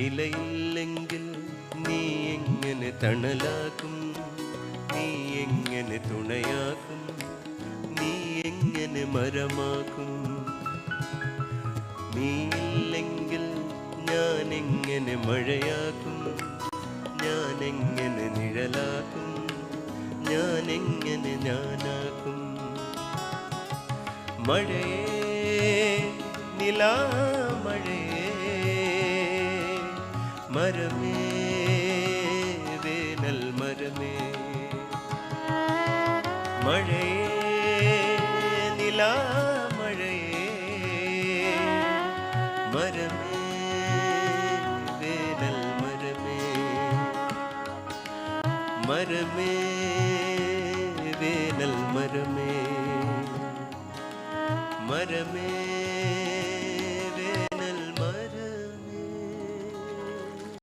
ഇലയില്ലെങ്കിൽ നീ എങ്ങനെ തണലാക്കും, നീ എങ്ങനെ തുണയാക്കും, നീ എങ്ങനെ മരമാക്കും. നീയില്ലെങ്കിൽ ഞാൻ എങ്ങനെ മഴയാക്കും, ഞാൻ എങ്ങനെ നിഴലാക്കും, ഞാൻ എങ്ങനെ ഞാനാക്കും. മഴയേ നിലാമഴയേ, മരമേ വേനൽ മരമേ. മഴയേ നിലാമഴയേ, മരമേ വേനൽ മരമേ. മരമേ വേനൽ മരമേ, മരമേ